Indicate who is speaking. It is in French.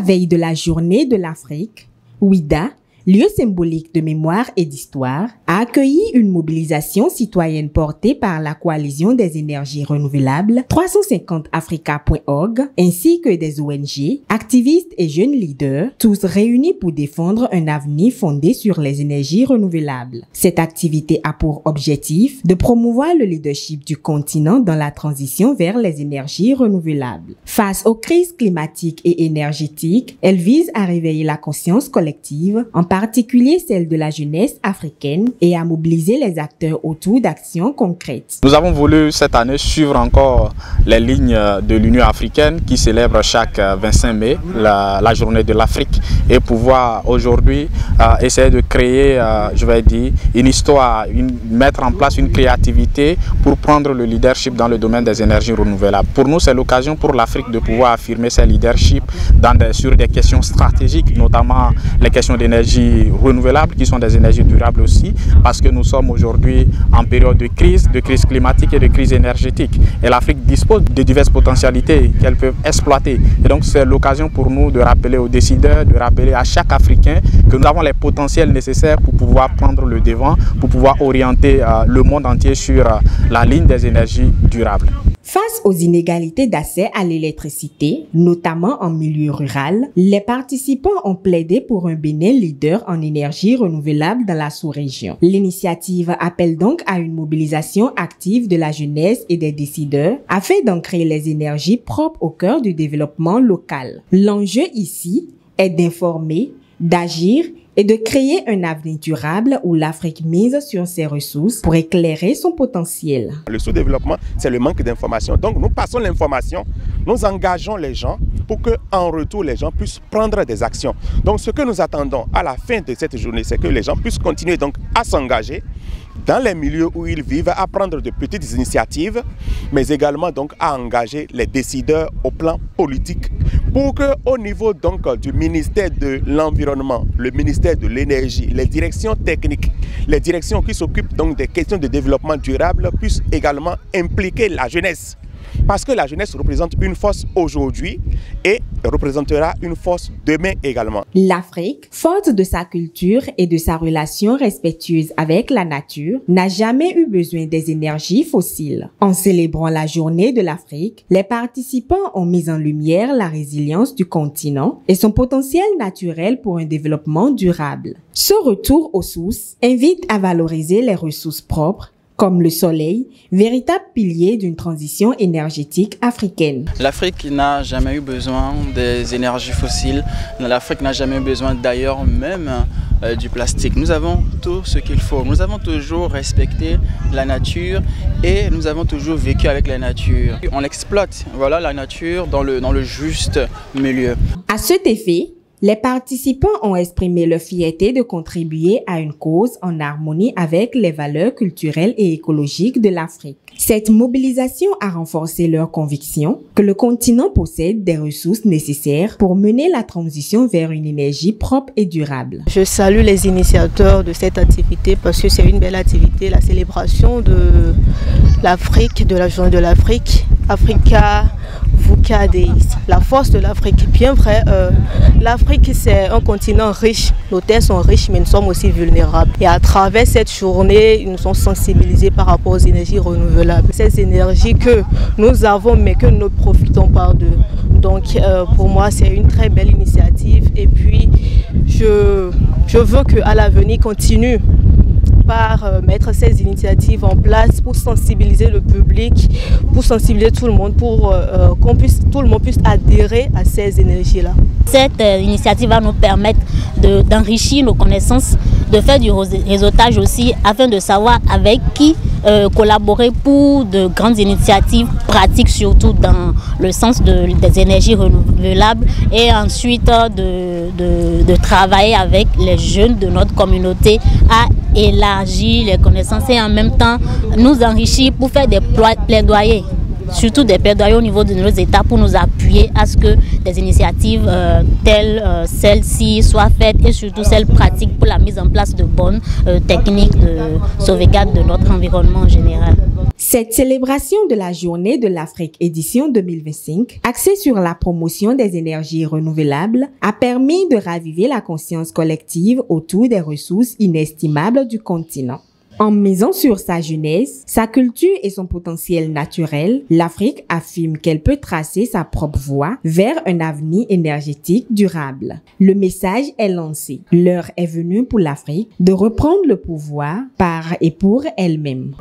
Speaker 1: veille de la journée de l'Afrique, Ouida, lieu symbolique de mémoire et d'histoire, a accueilli une mobilisation citoyenne portée par la Coalition des énergies renouvelables 350africa.org ainsi que des ONG, activistes et jeunes leaders, tous réunis pour défendre un avenir fondé sur les énergies renouvelables. Cette activité a pour objectif de promouvoir le leadership du continent dans la transition vers les énergies renouvelables. Face aux crises climatiques et énergétiques, elle vise à réveiller la conscience collective, en particulier celle de la jeunesse africaine, et à mobiliser les acteurs autour d'actions concrètes.
Speaker 2: Nous avons voulu cette année suivre encore les lignes de l'Union africaine qui célèbre chaque 25 mai la journée de l'Afrique et pouvoir aujourd'hui essayer de créer, je vais dire, une histoire, mettre en place une créativité pour prendre le leadership dans le domaine des énergies renouvelables. Pour nous, c'est l'occasion pour l'Afrique de pouvoir affirmer ses leaderships sur des questions stratégiques, notamment les questions d'énergie renouvelables qui sont des énergies durables aussi, parce que nous sommes aujourd'hui en période de crise climatique et de crise énergétique. Et l'Afrique dispose de diverses potentialités qu'elle peut exploiter. Et donc c'est l'occasion pour nous de rappeler aux décideurs, de rappeler à chaque Africain que nous avons les potentiels nécessaires pour pouvoir prendre le devant, pour pouvoir orienter le monde entier sur la ligne des énergies durables.
Speaker 1: Face aux inégalités d'accès à l'électricité, notamment en milieu rural, les participants ont plaidé pour un Bénin leader en énergie renouvelable dans la sous-région. L'initiative appelle donc à une mobilisation active de la jeunesse et des décideurs afin d'ancrer les énergies propres au cœur du développement local. L'enjeu ici est d'informer, d'agir et de créer un avenir durable où l'Afrique mise sur ses ressources pour éclairer son potentiel.
Speaker 3: Le sous-développement, c'est le manque d'information. Donc nous passons l'information, nous engageons les gens pour qu'en retour, les gens puissent prendre des actions. Donc ce que nous attendons à la fin de cette journée, c'est que les gens puissent continuer donc à s'engager dans les milieux où ils vivent, à prendre de petites initiatives, mais également donc à engager les décideurs au plan politique pour qu'au niveau donc du ministère de l'Environnement, le ministère de l'Énergie, les directions techniques, les directions qui s'occupent donc des questions de développement durable puissent également impliquer la jeunesse. Parce que la jeunesse représente une force aujourd'hui et représentera une force demain également.
Speaker 1: L'Afrique, forte de sa culture et de sa relation respectueuse avec la nature, n'a jamais eu besoin des énergies fossiles. En célébrant la journée de l'Afrique, les participants ont mis en lumière la résilience du continent et son potentiel naturel pour un développement durable. Ce retour aux sources invite à valoriser les ressources propres, comme le soleil, véritable pilier d'une transition énergétique africaine.
Speaker 4: L'Afrique n'a jamais eu besoin des énergies fossiles. L'Afrique n'a jamais eu besoin d'ailleurs même du plastique. Nous avons tout ce qu'il faut. Nous avons toujours respecté la nature et nous avons toujours vécu avec la nature. On exploite la nature dans le juste milieu.
Speaker 1: À cet effet, les participants ont exprimé leur fierté de contribuer à une cause en harmonie avec les valeurs culturelles et écologiques de l'Afrique. Cette mobilisation a renforcé leur conviction que le continent possède des ressources nécessaires pour mener la transition vers une énergie propre et durable.
Speaker 5: Je salue les initiateurs de cette activité parce que c'est une belle activité, la célébration de l'Afrique, de la journée de l'Afrique, Africa Vuka Deis, la force de l'Afrique. Bien vrai, l'Afrique c'est un continent riche, nos terres sont riches mais nous sommes aussi vulnérables. Et à travers cette journée, nous sommes sensibilisés par rapport aux énergies renouvelables. Ces énergies que nous avons mais que nous ne profitons pas d'eux. Donc pour moi c'est une très belle initiative et puis je veux qu'à l'avenir continue par mettre ces initiatives en place pour sensibiliser le public, pour sensibiliser tout le monde, pour tout le monde puisse adhérer à ces énergies-là.
Speaker 6: Cette initiative va nous permettre d'enrichir nos connaissances, de faire du réseautage aussi, afin de savoir avec qui collaborer pour de grandes initiatives pratiques, surtout dans le sens des énergies renouvelables, et ensuite de travailler avec les jeunes de notre communauté à élargir les connaissances et en même temps nous enrichir pour faire des plaidoyers, surtout des plaidoyers au niveau de nos États pour nous appuyer à ce que des initiatives telles celles-ci soient faites et surtout celles pratiques pour la mise en place de bonnes techniques de sauvegarde de notre environnement en général.
Speaker 1: Cette célébration de la Journée de l'Afrique édition 2025, axée sur la promotion des énergies renouvelables, a permis de raviver la conscience collective autour des ressources inestimables du continent. En misant sur sa jeunesse, sa culture et son potentiel naturel, l'Afrique affirme qu'elle peut tracer sa propre voie vers un avenir énergétique durable. Le message est lancé. L'heure est venue pour l'Afrique de reprendre le pouvoir par et pour elle-même.